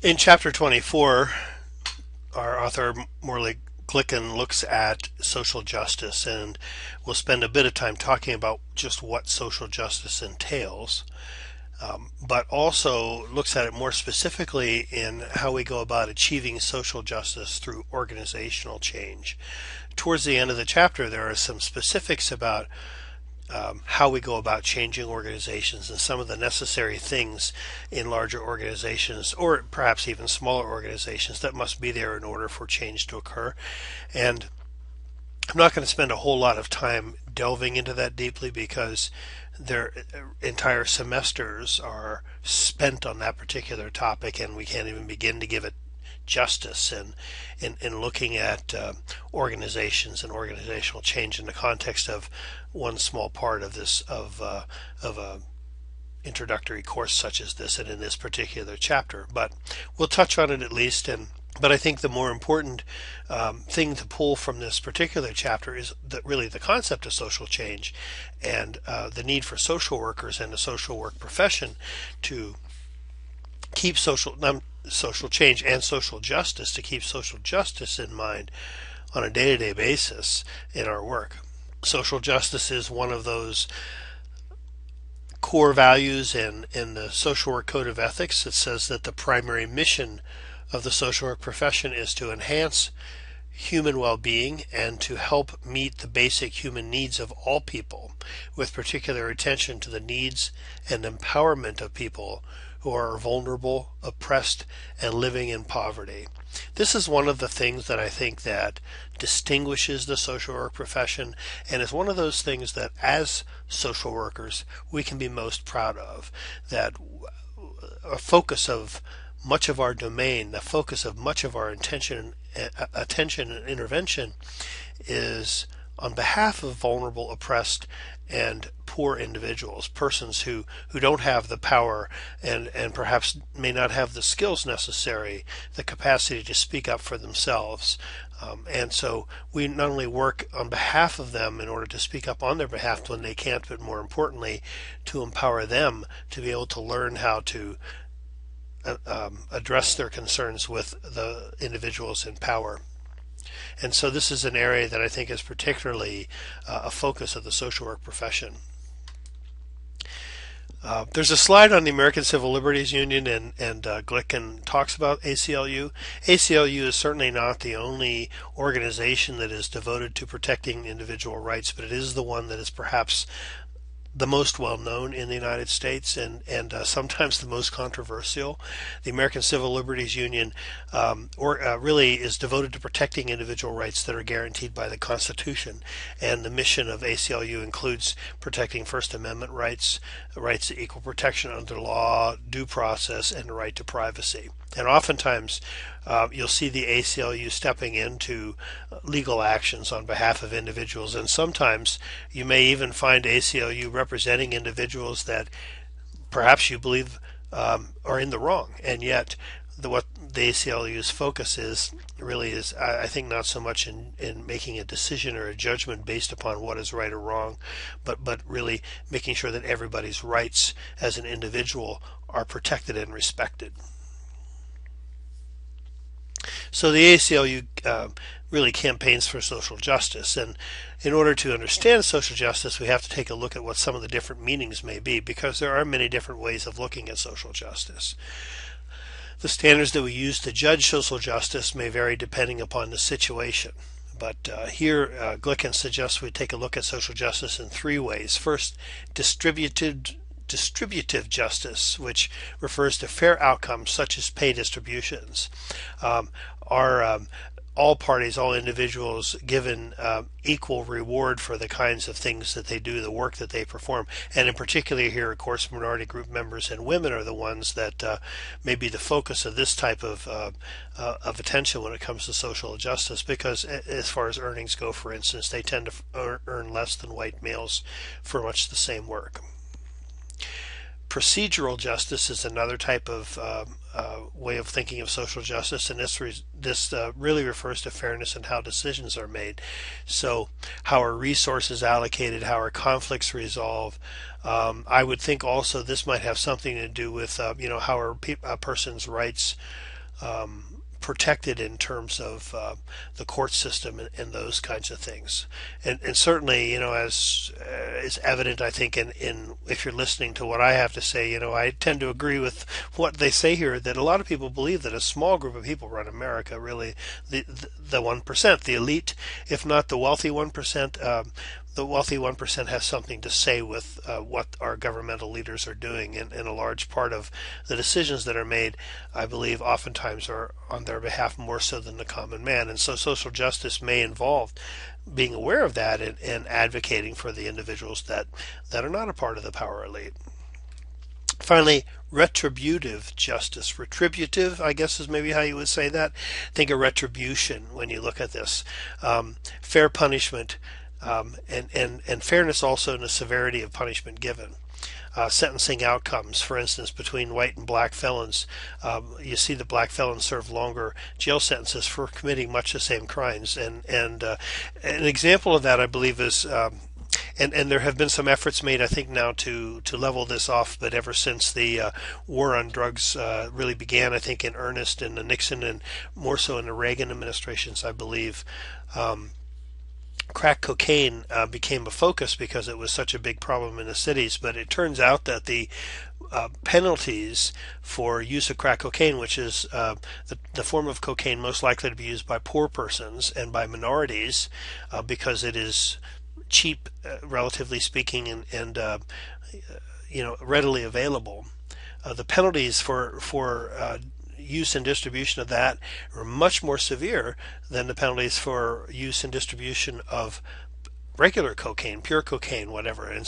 In chapter 24, our author Morley Glicken looks at social justice, and we'll spend a bit of time talking about just what social justice entails, but also looks at it more specifically in how we go about achieving social justice through organizational change. Towards the end of the chapter, there are some specifics about how we go about changing organizations and some of the necessary things in larger organizations or perhaps even smaller organizations that must be there in order for change to occur. And I'm not going to spend a whole lot of time delving into that deeply because their entire semesters are spent on that particular topic, and we can't even begin to give it justice in looking at organizations and organizational change in the context of one small part of this of a introductory course such as this and in this particular chapter. But we'll touch on it at least. But I think the more important thing to pull from this particular chapter is that really the concept of social change and the need for social workers and the social work profession to keep social change and social justice, to keep social justice in mind on a day-to-day basis in our work. Social justice is one of those core values in the social work code of ethics. It says that the primary mission of the social work profession is to enhance human well-being and to help meet the basic human needs of all people, with particular attention to the needs and empowerment of people who are vulnerable, oppressed, and living in poverty. This is one of the things that I think that distinguishes the social work profession, and is one of those things that as social workers we can be most proud of, that a focus of much of our domain, the focus of much of our attention and intervention is on behalf of vulnerable, oppressed, and poor individuals, persons who don't have the power and perhaps may not have the skills necessary, the capacity to speak up for themselves. And so we not only work on behalf of them in order to speak up on their behalf when they can't, but more importantly, to empower them to be able to learn how to address their concerns with the individuals in power. And so this is an area that I think is particularly a focus of the social work profession. There's a slide on the American Civil Liberties Union, and Glicken talks about ACLU. ACLU is certainly not the only organization that is devoted to protecting individual rights, but it is the one that is perhaps the most well known in the United States, and sometimes the most controversial. The American Civil Liberties Union really is devoted to protecting individual rights that are guaranteed by the Constitution, and the mission of ACLU includes protecting First Amendment rights, rights to equal protection under law, due process, and the right to privacy. And oftentimes you'll see the ACLU stepping into legal actions on behalf of individuals, and sometimes you may even find ACLU representing individuals that perhaps you believe are in the wrong, and yet what the ACLU's focus is really is, I think, not so much in making a decision or a judgment based upon what is right or wrong, but really making sure that everybody's rights as an individual are protected and respected. So the ACLU really campaigns for social justice, and in order to understand social justice we have to take a look at what some of the different meanings may be, because there are many different ways of looking at social justice. The standards that we use to judge social justice may vary depending upon the situation. But here Glicken suggests we take a look at social justice in three ways. First, distributive justice, which refers to fair outcomes such as pay distributions. Are all parties, all individuals given equal reward for the kinds of things that they do, the work that they perform? And in particular here, of course, minority group members and women are the ones that may be the focus of this type of attention when it comes to social justice, because as far as earnings go, for instance, they tend to earn less than white males for much the same work. Procedural justice is another type of way of thinking of social justice, and this really refers to fairness in how decisions are made. So, how are resources allocated? How are conflicts resolved? I would think also this might have something to do with how are a person's rights protected in terms of the court system and those kinds of things. And certainly, as is evident, I think, in if you're listening to what I have to say, I tend to agree with what they say here, that a lot of people believe that a small group of people run America, really the 1%, the elite, if not the wealthy 1%. The wealthy 1% has something to say with what our governmental leaders are doing, and a large part of the decisions that are made, I believe, oftentimes are on their behalf more so than the common man. And so social justice may involve being aware of that and advocating for the individuals that are not a part of the power elite. Finally, retributive justice. Retributive, I guess, is maybe how you would say that. Think of retribution when you look at this. Fair punishment. And fairness also in the severity of punishment given. Sentencing outcomes, for instance, between white and black felons, you see the black felons serve longer jail sentences for committing much the same crimes. And an example of that, I believe, is and there have been some efforts made, I think, now to level this off. But ever since the war on drugs really began, I think, in earnest in the Nixon and more so in the Reagan administrations, I believe. Crack cocaine became a focus because it was such a big problem in the cities, but it turns out that the penalties for use of crack cocaine, which is the form of cocaine most likely to be used by poor persons and by minorities, because it is cheap, relatively speaking, and readily available. The penalties for use and distribution of that are much more severe than the penalties for use and distribution of regular cocaine, pure cocaine, whatever. And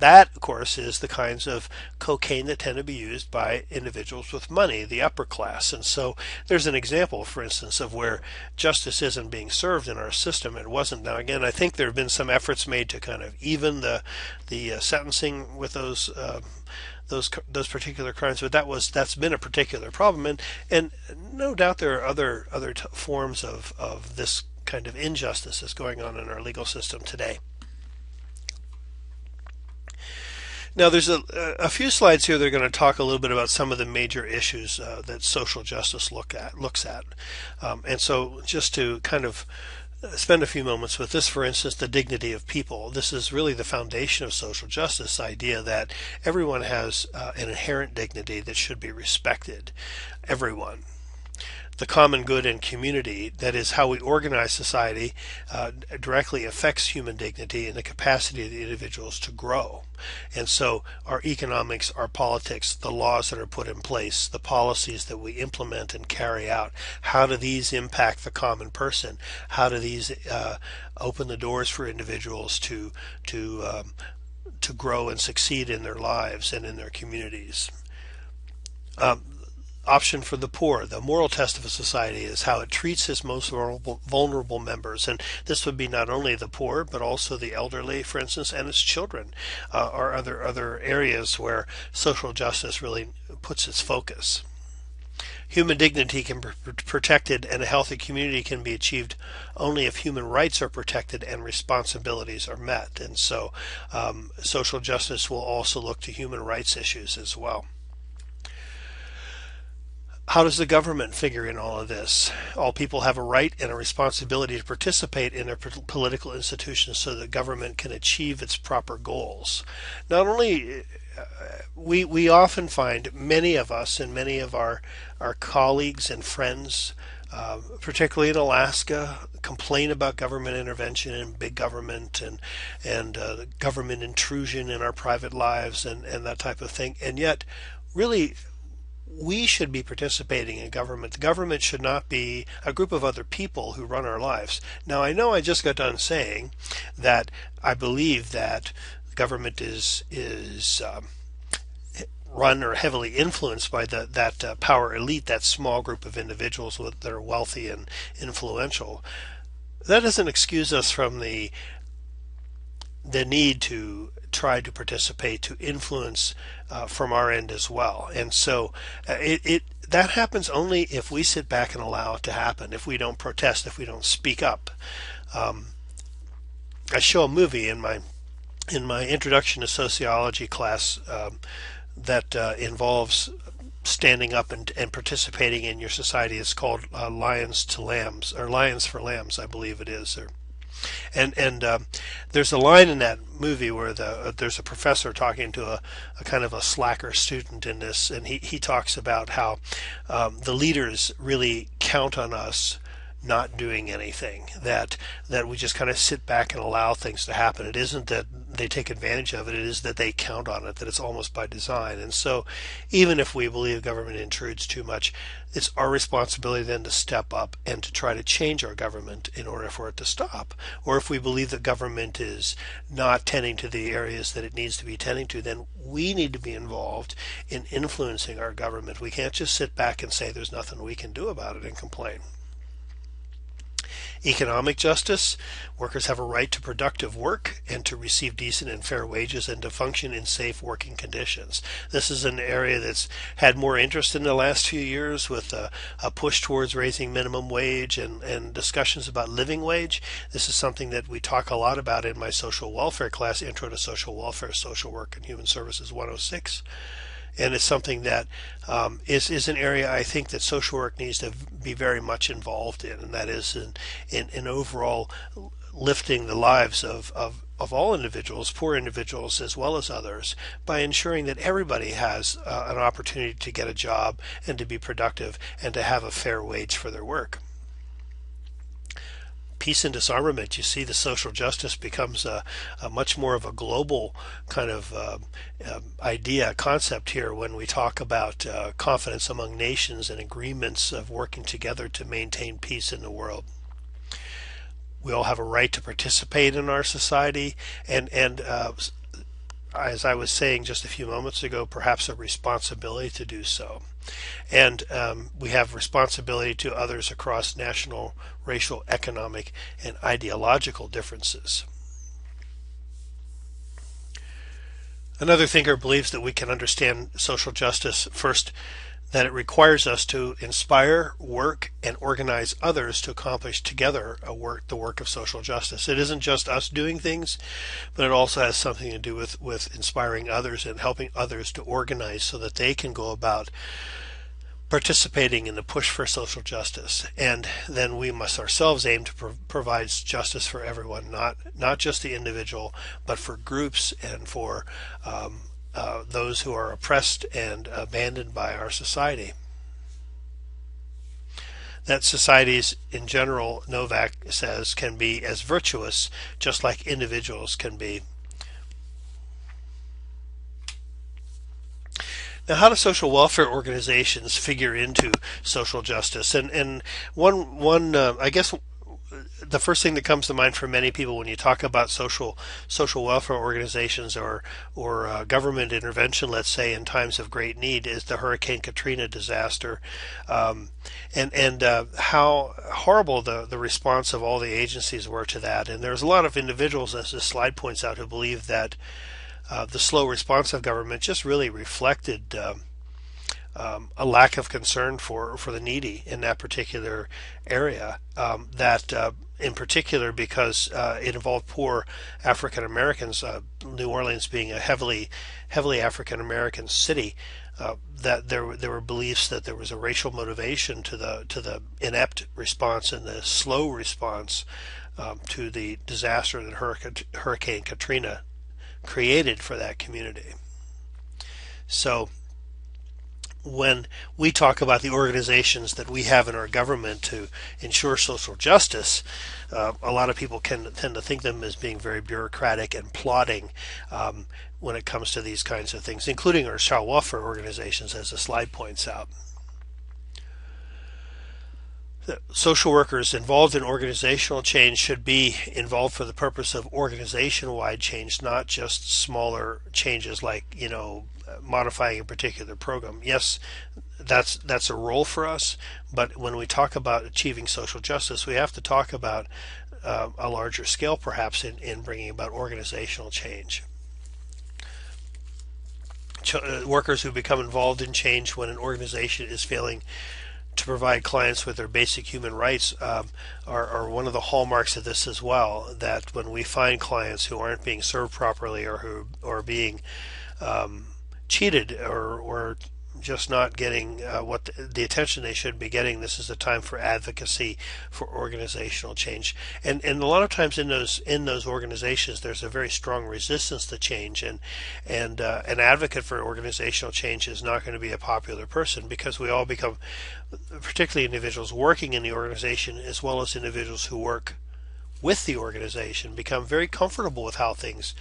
that, of course, is the kinds of cocaine that tend to be used by individuals with money, the upper class. And so there's an example, for instance, of where justice isn't being served in our system. It wasn't. Now, again, I think there have been some efforts made to kind of even the sentencing with those particular crimes, but that's been a particular problem, and no doubt there are other forms of this kind of injustice that's going on in our legal system today. Now, there's a few slides here that are going to talk a little bit about some of the major issues that social justice looks at, and so just to kind of spend a few moments with this. For instance, the dignity of people. This is really the foundation of social justice, idea that everyone has an inherent dignity that should be respected. Everyone. The common good and community, that is how we organize society, directly affects human dignity and the capacity of the individuals to grow. And so our economics, our politics, the laws that are put in place, the policies that we implement and carry out, how do these impact the common person? How do these open the doors for individuals to grow and succeed in their lives and in their communities? Option for the poor. The moral test of a society is how it treats its most vulnerable members, and this would be not only the poor but also the elderly, for instance, and its children, or other areas where social justice really puts its focus. Human dignity can be protected, and a healthy community can be achieved only if human rights are protected and responsibilities are met. And so social justice will also look to human rights issues as well. How does the government figure in all of this? All people have a right and a responsibility to participate in their political institutions so that government can achieve its proper goals. Not only we often find many of us and many of our colleagues and friends, particularly in Alaska, complain about government intervention and big government and government intrusion in our private lives and that type of thing. And yet, really, we should be participating in government. The government should not be a group of other people who run our lives. Now, I know I just got done saying that I believe that government is run or heavily influenced by that power elite, that small group of individuals that are wealthy and influential. That doesn't excuse us from the need to try to participate, to influence from our end as well. And so that happens only if we sit back and allow it to happen, if we don't protest, if we don't speak up. Um, I show a movie in my introduction to sociology class that involves standing up and participating in your society. It's called Lions to Lambs, or Lions for Lambs, I believe it is. And there's a line in that movie where there's a professor talking to a kind of a slacker student in this, and he talks about how the leaders really count on us not doing anything, that we just kind of sit back and allow things to happen. It isn't that they take advantage of it, it is that they count on it, that it's almost by design. And so even if we believe government intrudes too much, it's our responsibility then to step up and to try to change our government in order for it to stop. Or if we believe that government is not tending to the areas that it needs to be tending to, then we need to be involved in influencing our government. We can't just sit back and say there's nothing we can do about it and complain. Economic justice: workers have a right to productive work and to receive decent and fair wages and to function in safe working conditions. This is an area that's had more interest in the last few years, with a push towards raising minimum wage and discussions about living wage. This is something that we talk a lot about in my social welfare class, Intro to Social Welfare, Social Work and Human Services 106. And it's something that is an area I think that social work needs to be very much involved in, and that is in overall lifting the lives of all individuals, poor individuals as well as others, by ensuring that everybody has an opportunity to get a job and to be productive and to have a fair wage for their work. Peace and disarmament: you see the social justice becomes a much more of a global kind of concept here when we talk about confidence among nations and agreements of working together to maintain peace in the world. We all have a right to participate in our society, and as I was saying just a few moments ago, perhaps a responsibility to do so. And we have responsibility to others across national, racial, economic, and ideological differences. Another thinker believes that we can understand social justice first, that it requires us to inspire, work, and organize others to accomplish together the work of social justice. It isn't just us doing things, but it also has something to do with inspiring others and helping others to organize so that they can go about participating in the push for social justice. And then we must ourselves aim to provide justice for everyone, not just the individual, but for groups and for those who are oppressed and abandoned by our society. That societies in general, Novak says, can be as virtuous just like individuals can be. Now, how do social welfare organizations figure into social justice? And one I guess the first thing that comes to mind for many people when you talk about social welfare organizations or government intervention, let's say in times of great need, is the Hurricane Katrina disaster, and how horrible the response of all the agencies were to that. And there's a lot of individuals, as this slide points out, who believe that the slow response of government just really reflected a lack of concern for the needy in that particular area. In particular, because it involved poor African Americans, New Orleans being a heavily African American city, that there were beliefs that there was a racial motivation to the inept response and the slow response to the disaster that Hurricane Katrina created for that community. So when we talk about the organizations that we have in our government to ensure social justice, a lot of people tend to think them as being very bureaucratic and plodding when it comes to these kinds of things, including our child welfare organizations, as the slide points out. Social workers involved in organizational change should be involved for the purpose of organization-wide change, not just smaller changes like, modifying a particular program. Yes, that's a role for us, but when we talk about achieving social justice, we have to talk about a larger scale, perhaps, in bringing about organizational change. workers who become involved in change when an organization is failing to provide clients with their basic human rights are one of the hallmarks of this as well. That when we find clients who aren't being served properly or who are being cheated or just not getting what the attention they should be getting, this is the time for advocacy for organizational change. And a lot of times in those organizations, there's a very strong resistance to change, and an advocate for organizational change is not going to be a popular person, because we all become, particularly individuals working in the organization as well as individuals who work with the organization, become very comfortable with how things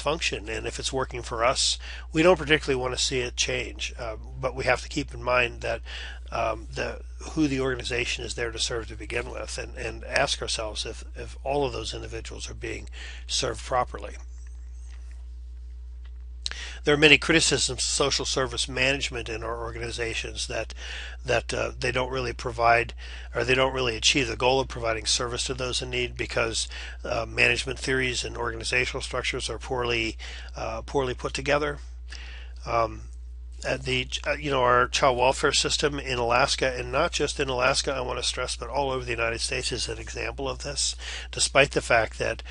function, and if it's working for us, we don't particularly want to see it change. But we have to keep in mind that who the organization is there to serve to begin with, and ask ourselves if all of those individuals are being served properly. There are many criticisms of social service management in our organizations that they don't really provide, or they don't really achieve the goal of providing service to those in need, because management theories and organizational structures are poorly put together. Our child welfare system in Alaska, and not just in Alaska, I want to stress, but all over the United States, is an example of this. Despite the fact that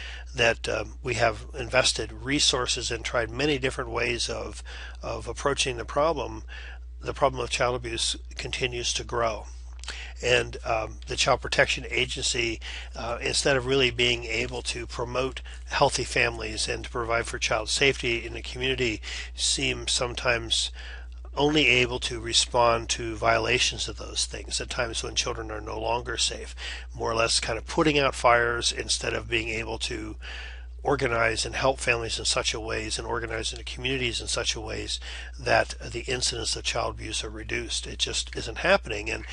we have invested resources and tried many different ways of approaching the problem of child abuse continues to grow. And the Child Protection Agency, instead of really being able to promote healthy families and to provide for child safety in the community, seems sometimes only able to respond to violations of those things at times when children are no longer safe, more or less kind of putting out fires instead of being able to organize and help families in such a ways, and organize in the communities in such a ways that the incidence of child abuse are reduced. It just isn't happening. And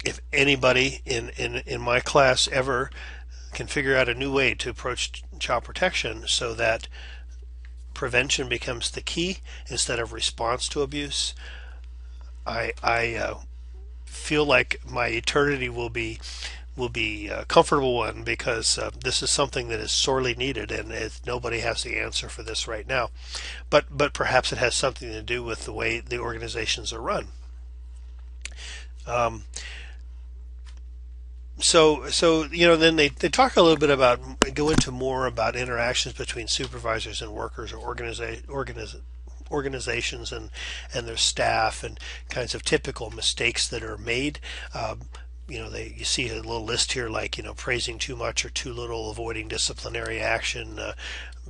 if anybody in my class ever can figure out a new way to approach child protection so that prevention becomes the key instead of response to abuse, I feel like my eternity will be a comfortable one, because this is something that is sorely needed, and nobody has the answer for this right now. But perhaps it has something to do with the way the organizations are run. So then they talk a little bit about, go into more about interactions between supervisors and workers, or organizations and their staff, and kinds of typical mistakes that are made. You see a little list here, like praising too much or too little, avoiding disciplinary action,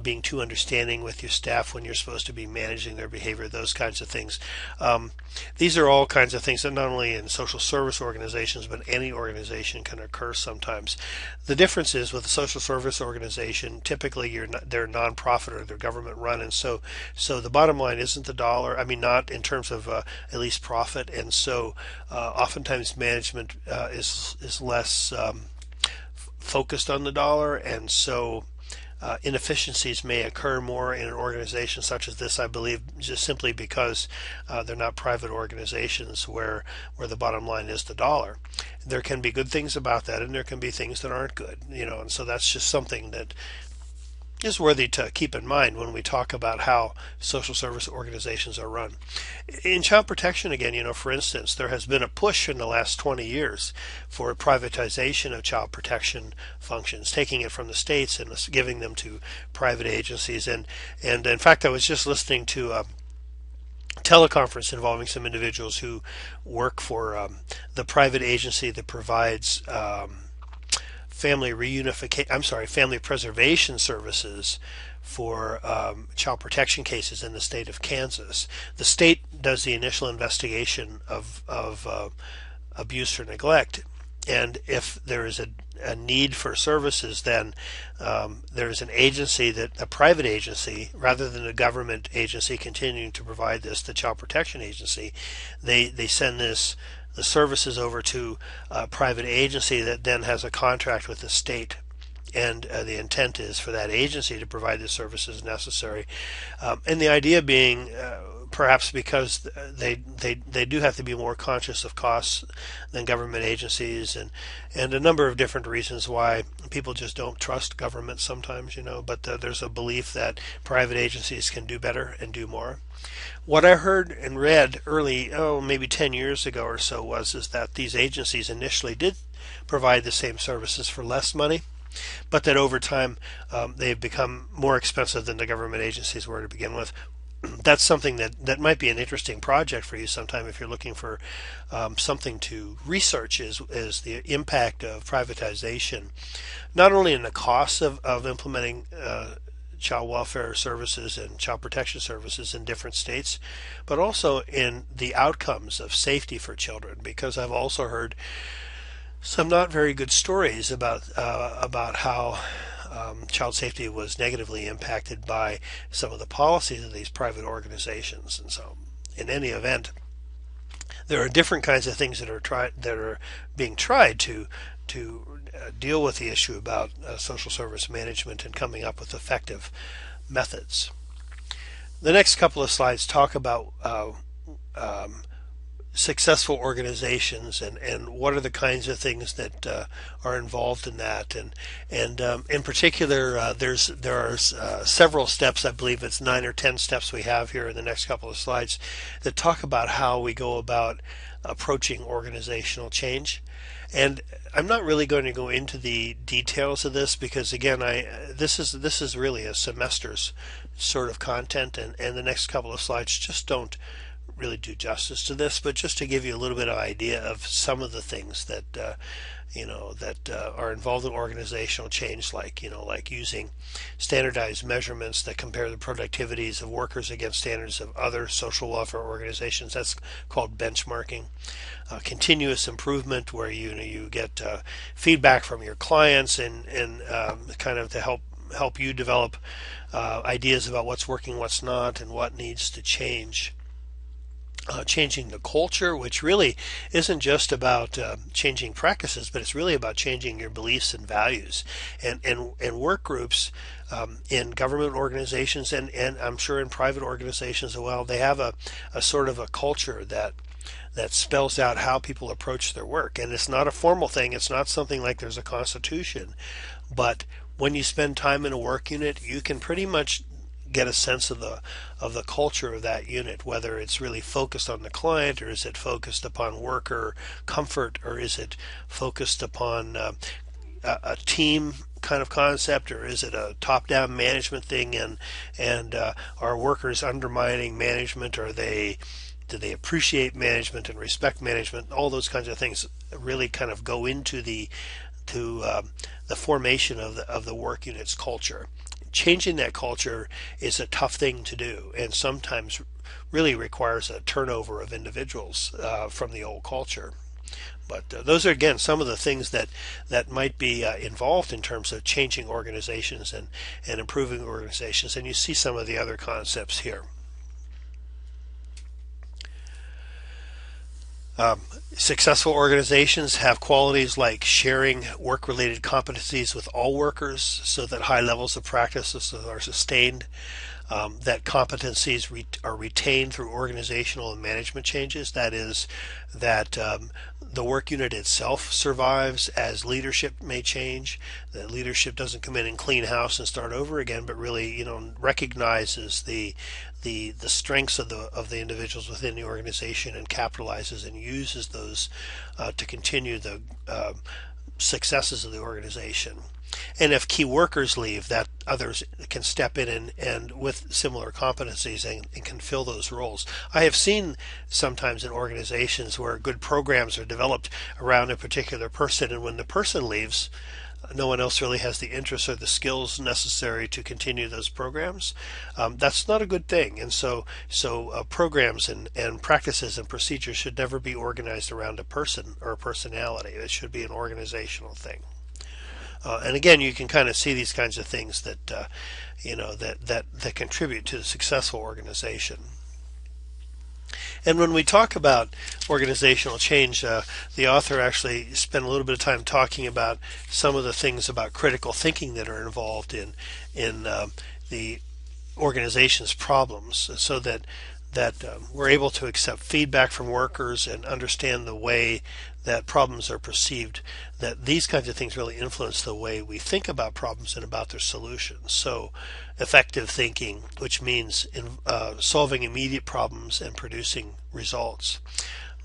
being too understanding with your staff when you're supposed to be managing their behavior, those kinds of things. These are all kinds of things that not only in social service organizations, but any organization can occur sometimes. The difference is, with a social service organization, typically they're nonprofit or they're government run, and so the bottom line isn't the dollar. I mean, not in terms of at least profit, and so oftentimes management is less focused on the dollar, and so inefficiencies may occur more in an organization such as this, I believe, just simply because they're not private organizations where the bottom line is the dollar. There can be good things about that, and there can be things that aren't good, and so that's just something that is worthy to keep in mind when we talk about how social service organizations are run. In child protection, again, for instance, there has been a push in the last 20 years for privatization of child protection functions, taking it from the states and giving them to private agencies. And in fact, I was just listening to a teleconference involving some individuals who work for the private agency that provides family preservation services for child protection cases in the state of Kansas. The state does the initial investigation of abuse or neglect, and if there is a need for services, then there is an agency, a private agency, rather than a government agency continuing to provide this, the Child Protection Agency. They send the services over to a private agency that then has a contract with the state, and the intent is for that agency to provide the services necessary. And the idea being, perhaps because they do have to be more conscious of costs than government agencies, and a number of different reasons why people just don't trust government sometimes, but there's a belief that private agencies can do better and do more. What I heard and read early, maybe 10 years ago or so, is that these agencies initially did provide the same services for less money, but that over time they've become more expensive than the government agencies were to begin with. That's something that might be an interesting project for you sometime if you're looking for something to research, is the impact of privatization, not only in the costs of implementing child welfare services and child protection services in different states, but also in the outcomes of safety for children, because I've also heard some not very good stories about how child safety was negatively impacted by some of the policies of these private organizations. And so, in any event, there are different kinds of things that are being tried to deal with the issue about social service management and coming up with effective methods. The next couple of slides talk about successful organizations and what are the kinds of things that are involved in that, and in particular there are several steps. I believe it's 9 or 10 steps we have here in the next couple of slides that talk about how we go about approaching organizational change. And I'm not really going to go into the details of this because, again, this is really a semester's sort of content, and the next couple of slides just don't really do justice to this, but just to give you a little bit of idea of some of the things that are involved in organizational change, like using standardized measurements that compare the productivities of workers against standards of other social welfare organizations. That's called benchmarking. Continuous improvement, where you get feedback from your clients and kind of to help you develop ideas about what's working, what's not, and what needs to change. Changing the culture, which really isn't just about changing practices, but it's really about changing your beliefs and values. And work groups in government organizations and I'm sure in private organizations as well, they have a sort of a culture that spells out how people approach their work. And it's not a formal thing. It's not something like there's a constitution. But when you spend time in a work unit, you can pretty much get a sense of the culture of that unit, whether it's really focused on the client, or is it focused upon worker comfort, or is it focused upon a team kind of concept, or is it a top-down management thing, and are workers undermining management, or do they appreciate management and respect management? All those kinds of things really kind of go into the formation of the work unit's culture. Changing that culture is a tough thing to do, and sometimes really requires a turnover of individuals from the old culture. But those are, again, some of the things that might be involved in terms of changing organizations and improving organizations, and you see some of the other concepts here. Successful organizations have qualities like sharing work-related competencies with all workers so that high levels of practices are sustained, that competencies are retained through organizational and management changes. That is, that the work unit itself survives as leadership may change, that leadership doesn't come in and clean house and start over again, but really recognizes the strengths of the individuals within the organization and capitalizes and uses those to continue the successes of the organization. And if key workers leave, that others can step in and with similar competencies and can fill those roles. I have seen sometimes in organizations where good programs are developed around a particular person, and when the person leaves, no one else really has the interest or the skills necessary to continue those programs. That's not a good thing. And so programs and practices and procedures should never be organized around a person or a personality. It should be an organizational thing. And again, you can kind of see these kinds of things that that contribute to a successful organization. And when we talk about organizational change, the author actually spent a little bit of time talking about some of the things about critical thinking that are involved in the organization's problems, so that we're able to accept feedback from workers and understand the way that problems are perceived, that these kinds of things really influence the way we think about problems and about their solutions. So effective thinking, which means solving immediate problems and producing results,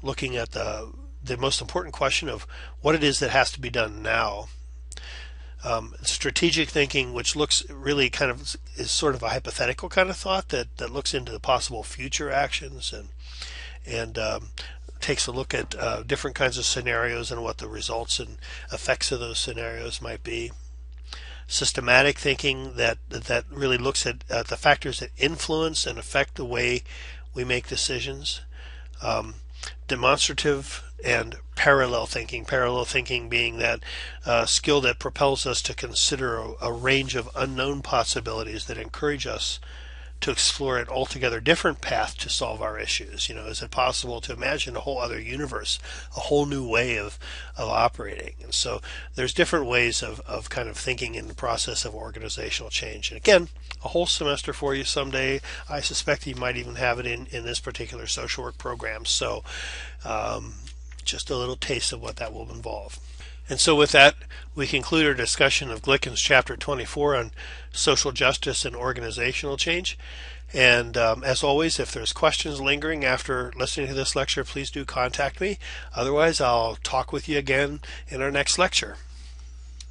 looking at the most important question of what it is that has to be done now. Strategic thinking, which looks really kind of is sort of a hypothetical kind of thought that looks into the possible future actions and takes a look at different kinds of scenarios and what the results and effects of those scenarios might be. Systematic thinking that really looks at the factors that influence and affect the way we make decisions. Demonstrative and parallel thinking being that skill that propels us to consider a range of unknown possibilities that encourage us to explore an altogether different path to solve our issues. Is it possible to imagine a whole other universe, a whole new way of operating? And so there's different ways of kind of thinking in the process of organizational change. And again, a whole semester for you someday. I suspect you might even have it in this particular social work program. So just a little taste of what that will involve. And so with that, we conclude our discussion of Glicken's Chapter 24 on social justice and organizational change. And as always, if there's questions lingering after listening to this lecture, please do contact me. Otherwise, I'll talk with you again in our next lecture.